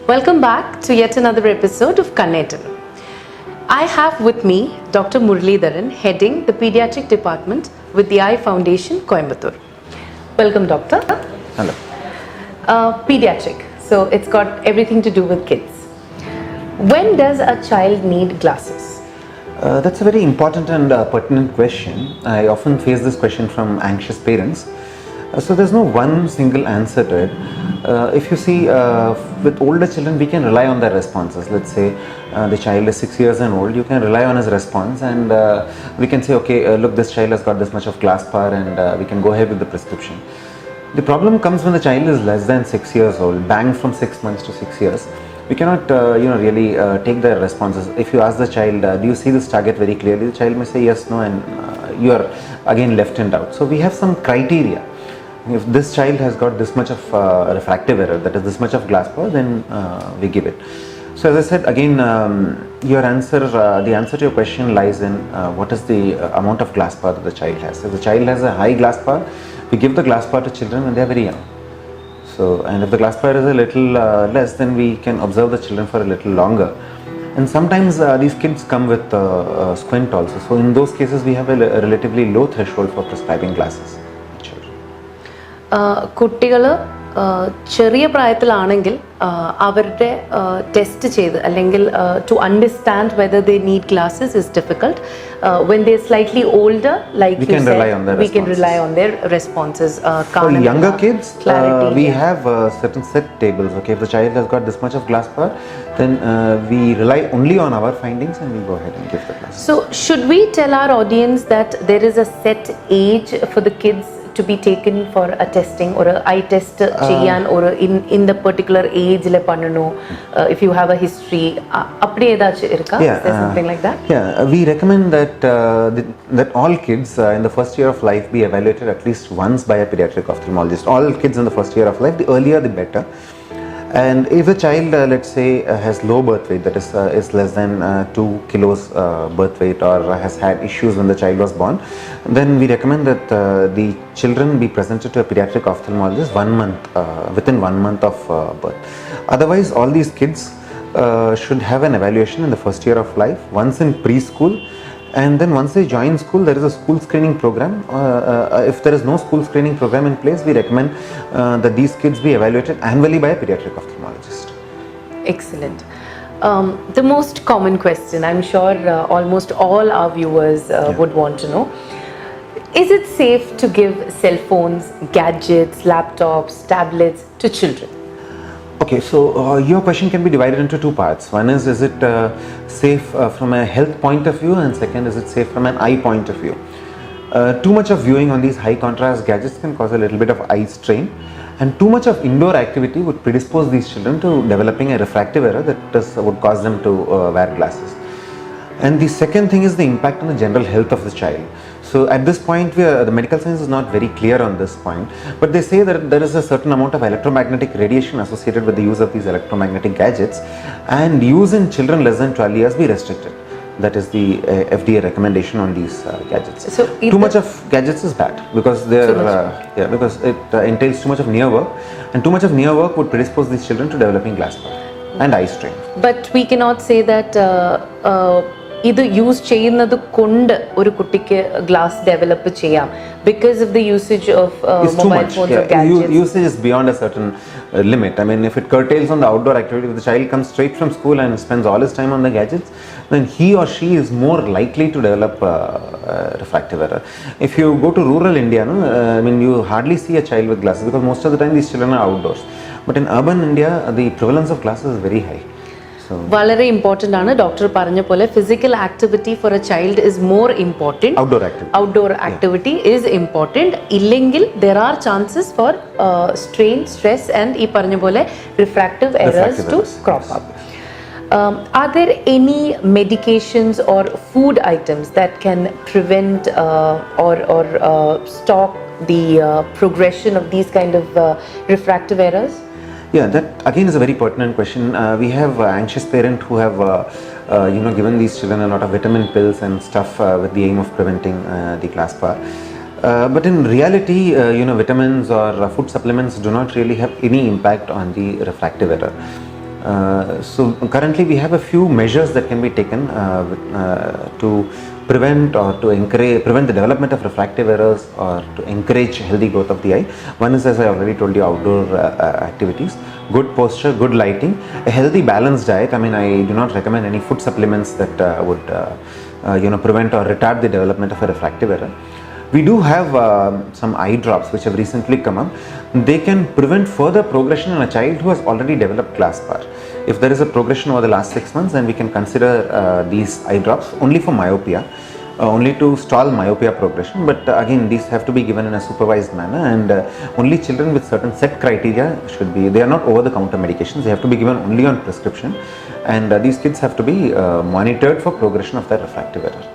Welcome back to yet another episode of Kanneattan. I have with me Dr. Muralidhar, heading the Pediatric department with the Eye Foundation, Coimbatore. Welcome, Doctor. Hello. Pediatric, so it's got everything to do with kids. When does a child need glasses? That's a very important and pertinent question. I often face this question from anxious parents. So there's no one single answer to it. If you see, with older children, we can rely on their responses. Let's say the child is 6 years and old, you can rely on his response, and we can say, okay, look, this child has got this much of glass power, and we can go ahead with the prescription. The problem comes when the child is less than 6 years old, banged from 6 months to 6 years. We cannot really take their responses. If you ask the child, do you see this target very clearly, the child may say yes, no, and you are again left in doubt. So we have some criteria. If this child has got this much of refractive error, that is this much of glass power, then we give it. So as I said again, the answer to your question lies in what is the amount of glass power that the child has. If the child has a high glass power, we give the glass power to children when they are very young. So, and if the glass power is a little less, then we can observe the children for a little longer. And sometimes these kids come with squint also. So in those cases, we have a relatively low threshold for prescribing glasses. കുട്ടികൾ ചെറിയ പ്രായത്തിലാണെങ്കിൽ അവരുടെ test ചെയ്ത് അല്ലെങ്കിൽ to understand whether they need glasses is difficult when they're slightly older, like we can rely on their responses. For younger kids, we have certain set tables. Okay, if the child has got this much of glass power, then we rely only on our findings and we go ahead and give the glasses. So should we tell our audience that there is a set age for the kids to be taken for a testing or a eye test cheyan, or in the particular age le pannano, if you have a history appdi edachu irka, is there something like that? We recommend that all kids in the first year of life be evaluated at least once by a pediatric ophthalmologist. All kids in the first year of life, the earlier the better. And if a child, let's say, has low birth weight, that is less than 2 kilos birth weight, or has had issues when the child was born, then we recommend that the children be presented to a pediatric ophthalmologist within 1 month of birth. Otherwise, all these kids should have an evaluation in the first year of life, once in preschool, and then once they join school, there is a school screening program. If there is no school screening program in place, we recommend that these kids be evaluated annually by a pediatric ophthalmologist. Excellent. The most common question, I'm sure almost all our viewers would want to know: is it safe to give cell phones, gadgets, laptops, tablets to children? Okay, so your question can be divided into two parts. One is it safe from a health point of view, and second, is it safe from an eye point of view. Too much of viewing on these high contrast gadgets can cause a little bit of eye strain, and too much of indoor activity would predispose these children to developing a refractive error that would cause them to wear glasses. And the second thing is the impact on the general health of the child. So at this point, the medical science is not very clear on this point, but they say that there is a certain amount of electromagnetic radiation associated with the use of these electromagnetic gadgets, and use in children less than 12 years be restricted. That is the FDA recommendation on these gadgets. So too much of gadgets is bad, because because it entails too much of near work, and too much of near work would predispose these children to developing glass power and eye strain. But we cannot say that ഇത് use ചെയ്യുന്നത് കൊണ്ട് ഒരു കുട്ടിക്ക് glass develop ചെയ്യാം because of the usage of mobile phones or gadgets. Usage is beyond a certain limit. I mean, if it curtails on the outdoor activity, if the child comes straight from school and spends all his time on the gadgets, then he or she is more likely to develop refractive error. If you go to rural India, I mean, you hardly see a child with glasses, because most of the time these children are outdoors. But in urban India, the prevalence of glasses is very high. വളരെ important ആണ്. Doctor പറഞ്ഞ പോലെ physical activity for a child is more important. Outdoor activity is important. ഇല്ലെങ്കിൽ there are chances for strain, stress and ഈ പറഞ്ഞ പോലെ refractive errors to crop up. Are there any medications or food items that can prevent or stop the progression of these kind of refractive errors? Yeah, that again is a very pertinent question. We have anxious parents who have given these children a lot of vitamin pills and stuff with the aim of preventing the glass power. But in reality, vitamins or food supplements do not really have any impact on the refractive error. So currently we have a few measures that can be taken to prevent or to prevent the development of refractive errors or to encourage healthy growth of the eye. One is, as I already told you, outdoor activities, good posture, good lighting, a healthy balanced diet. I mean, I do not recommend any food supplements that would prevent or retard the development of a refractive error. We do have some eye drops which have recently come up. They can prevent further progression in a child who has already developed class bar. If there is a progression over the last 6 months, then we can consider these eye drops only for myopia, only to stall myopia progression. But again, these have to be given in a supervised manner, and only children with certain set criteria should be, they are not over the counter medications, they have to be given only on prescription, and these kids have to be monitored for progression of their refractive error.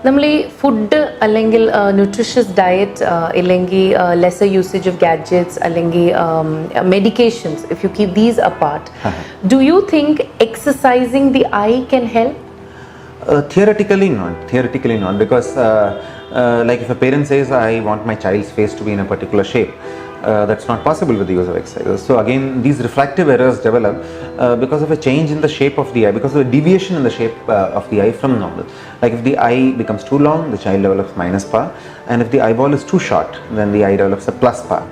നമ്മൾ ഈ food അല്ലെങ്കിൽ nutritious diet അല്ലെങ്കിൽ lesser usage of gadgets അല്ലെങ്കിൽ medications if you keep these apart do you think exercising the I can help? Theoretically not, because like if a parent says, I want my child's face to be in a particular shape, that's not possible with the use of exercises. So again, these refractive errors develop because of a change in the shape of the eye, because of a deviation in the shape of the eye from normal. Like if the eye becomes too long, the child develops minus power, and if the eyeball is too short, then the eye develops a plus power.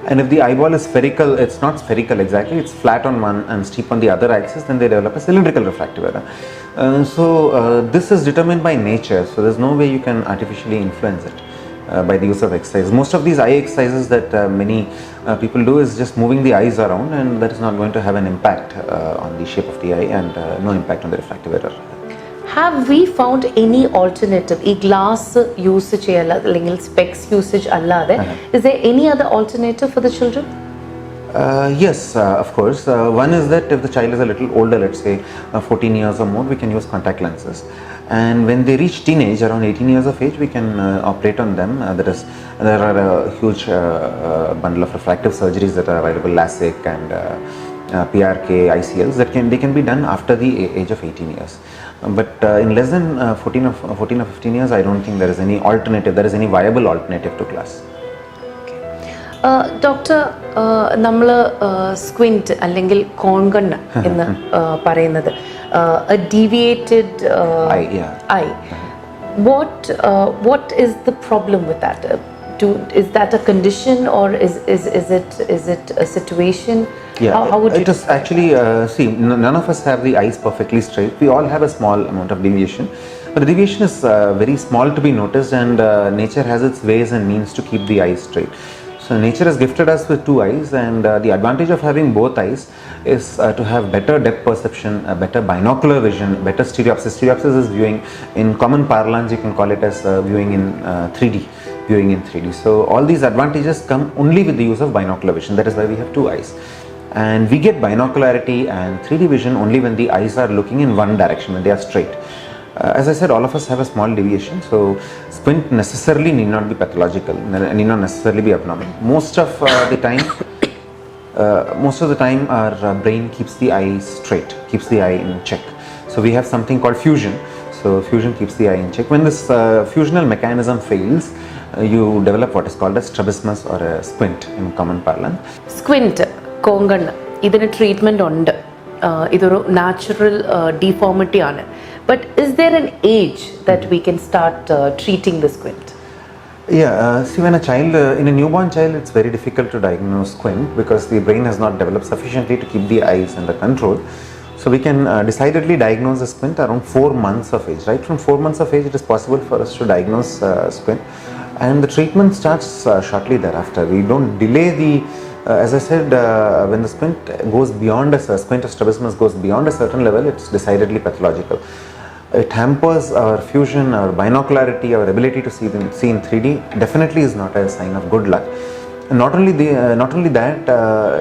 And if the eyeball is spherical, it's not spherical exactly, it's flat on one and steep on the other axis, then they develop a cylindrical refractive error. So this is determined by nature, so there's no way you can artificially influence it by the use of exercise. Most of these eye exercises that many people do is just moving the eyes around, and that is not going to have an impact on the shape of the eye, and no impact on the refractive error. Have we found any alternative? ഈ glass use ചെയ്യല്ല അല്ലെങ്കിൽ specs usage അല്ലാതെ is there any other alternative for the children? Yes, of course. One is that if the child is a little older, let's say 14 years or more, we can use contact lenses. And when they reach teenage, around 18 years of age, we can operate on them. There are a huge bundle of refractive surgeries that are available, LASIK and PRK, ICLs, that they can be done after the age of 18 years. But in less than 14 or 15 years, I don't think there is any alternative, there is any viable alternative to glass. Doctor, നമ്മൾ squint അല്ലെങ്കിൽ കോൺകണ്ണ് എന്ന് പറയുന്നത് a deviated eye. What is the problem with that? Is that a condition, or is it a situation? Yeah, how would it is actually see, none of us have the eyes perfectly straight. We all have a small amount of deviation, but the deviation is very small to be noticed, and nature has its ways and means to keep the eyes straight. So nature has gifted us with two eyes, and the advantage of having both eyes is to have better depth perception, better binocular vision, better stereopsis. Stereopsis is viewing, in common parlance you can call it as viewing in 3D. Viewing in 3D. So all these advantages come only with the use of binocular vision. That is why we have two eyes. And we get binocularity and 3D vision only when the eyes are looking in one direction, when they are straight. As I said, all of us have a small deviation, so squint necessarily need not be pathological, need not necessarily be abnormal. Most of the time our brain keeps the eye straight, keeps the eye in check. So we have something called fusion. So fusion keeps the eye in check. When this fusional mechanism fails, you develop what is called a strabismus or a squint in common parlance. Squint, കോങ്കണ്ണ്, ഇതിന് treatment ഉണ്ട്. ഇതൊരു natural deformity ആണ്. But is there an age that we can start treating the squint? Yeah, see, when a child, in a newborn child, it's very difficult to diagnose squint because the brain has not developed sufficiently to keep the eyes under control. So we can decidedly diagnose a squint around 4 months of age. Right from 4 months of age, it is possible for us to diagnose squint, and the treatment starts shortly thereafter. We don't delay the as I said, when the squint goes beyond squint of strabismus goes beyond a certain level, it's decidedly pathological. It hampers our fusion, our binocularity, our ability to see in 3D. Definitely is not a sign of good luck. And not only that,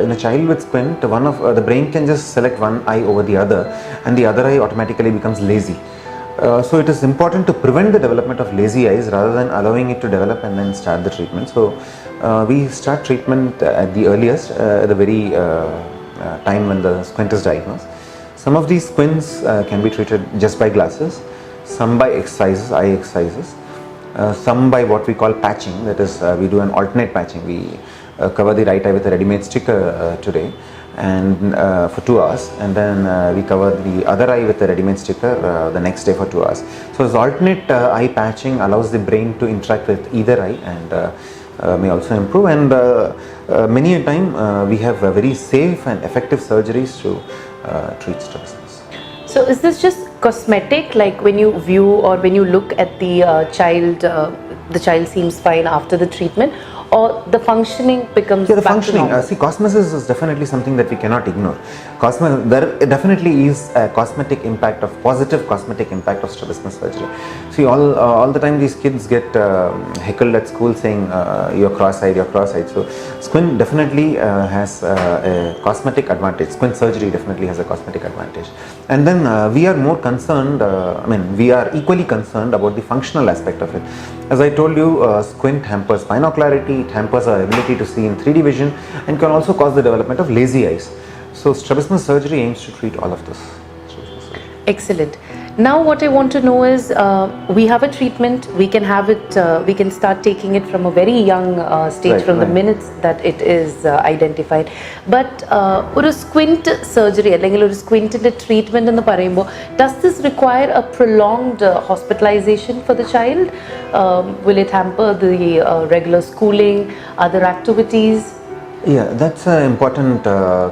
in a child with squint, one of the brain can just select one eye over the other, and the other eye automatically becomes lazy. So it is important to prevent the development of lazy eyes rather than allowing it to develop and then start the treatment. So we start treatment at the earliest, at the very time when the squint is diagnosed. Some of these squints can be treated just by glasses, some by exercises, eye exercises, some by what we call patching. That is, we do an alternate patching. We cover the right eye with a ready-made sticker today, and for 2 hours, and then we cover the other eye with a ready-made sticker the next day for 2 hours. So this alternate eye patching allows the brain to interact with either eye and may also improve, and many a time we have very safe and effective surgeries to treat strabismus. So is this just cosmetic, like when you view or when you look at the child seems fine after the treatment, or the functioning becomes Yeah, the back functioning. to normal? See, cosmesis is definitely something that we cannot ignore. There definitely is a positive cosmetic impact of strabismus surgery. See, all the time these kids get heckled at school saying you're cross-eyed. So, squint definitely has a cosmetic advantage. Squint surgery definitely has a cosmetic advantage. And then we are more concerned. We are equally concerned about the functional aspect of it. As I told you, squint hampers binocularity. It hampers our ability to see in 3D vision and can also cause the development of lazy eyes. So strabismus surgery aims to treat all of this. Excellent. Now what I want to know is, we have a treatment, we can have it, we can start taking it from a very young stage, Right, from the right. minutes that it is identified. But ഒരു squint surgery അല്ലെങ്കിൽ ഒരു squintന്റെ treatment എന്ന് പറയുമ്പോൾ, does this require a prolonged hospitalization for the child? Will it hamper the regular schooling, other activities? Yeah, that's an important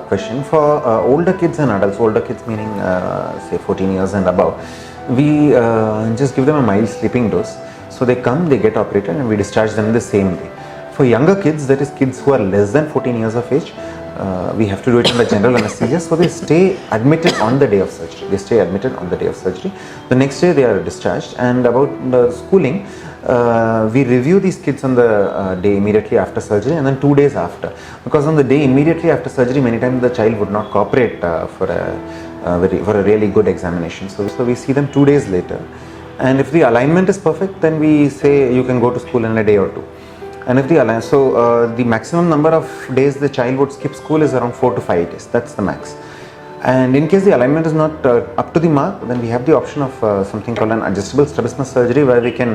question. For older kids and adults, older kids meaning say 14 years and above, we just give them a mild sleeping dose. So they come, they get operated, and we discharge them the same day. For younger kids, that is kids who are less than 14 years of age, we have to do it under general anesthesia. So they stay admitted on the day of surgery. The next day they are discharged. And about the schooling, we review these kids on the day immediately after surgery, and then 2 days after, because on the day immediately after surgery many times the child would not cooperate for a really good examination. So we see them 2 days later, and if the alignment is perfect, then we say you can go to school in a day or two. And if the maximum number of days the child would skip school is around 4 to 5 days. That's the max. And in case the alignment is not up to the mark, then we have the option of something called an adjustable strabismus surgery, where we can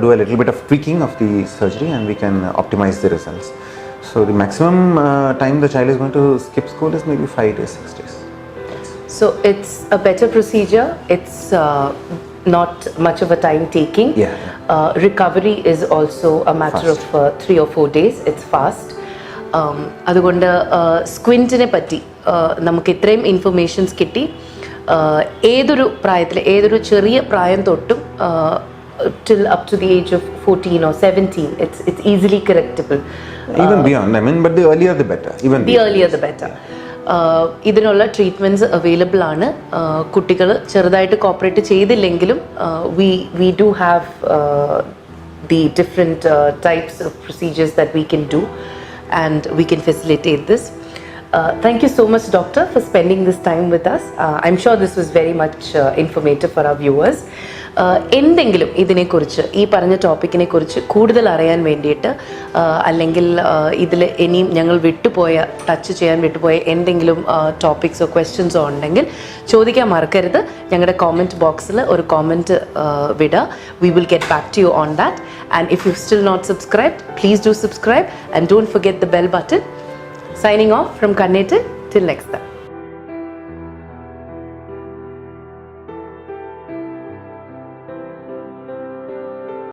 do a little bit of tweaking of the surgery and we can optimize the results. So the maximum time the child is going to skip school is maybe 5 days, 6 days. So it's a better procedure. It's not much of a time taking. Yeah. Recovery is also a matter Fast. of 3 or 4 days. It's fast. അതുകൊണ്ട് സ്ക്വിൻറ്റിനെ പറ്റി നമുക്ക് ഇത്രയും informations കിട്ടി. ഏതൊരു പ്രായത്തിൽ, ഏതൊരു ചെറിയ പ്രായം തൊട്ടും till up to the age of 14 or 17, it's easily correctable. Even beyond, but the earlier the better. Earlier the better. ഇതിനുള്ള ട്രീറ്റ്മെൻറ്റ്സ് അവൈലബിൾ ആണ്. കുട്ടികൾ ചെറുതായിട്ട് കോപ്പറേറ്റ് ചെയ്തില്ലെങ്കിലും we do have the different types of procedures that we can do, and we can facilitate this. Thank you so much, doctor, for spending this time with us. I'm sure this was very much informative for our viewers. എന്തെങ്കിലും ഇതിനെക്കുറിച്ച്, ഈ പറഞ്ഞ ടോപ്പിക്കിനെ കുറിച്ച് കൂടുതൽ അറിയാൻ വേണ്ടിയിട്ട്, അല്ലെങ്കിൽ ഇതിൽ ഇനിയും ഞങ്ങൾ ടച്ച് ചെയ്യാൻ വിട്ടുപോയ എന്തെങ്കിലും ടോപ്പിക്സോ ക്വസ്റ്റ്യൻസോ ഉണ്ടെങ്കിൽ ചോദിക്കാൻ മറക്കരുത്. ഞങ്ങളുടെ കോമെൻറ്റ് ബോക്സിൽ ഒരു കോമെൻറ്റ് വിടുക. We will get back to you on that. And if you've still not subscribed, please do subscribe and don't forget the bell button. Signing off from Kanneattan. Till next time.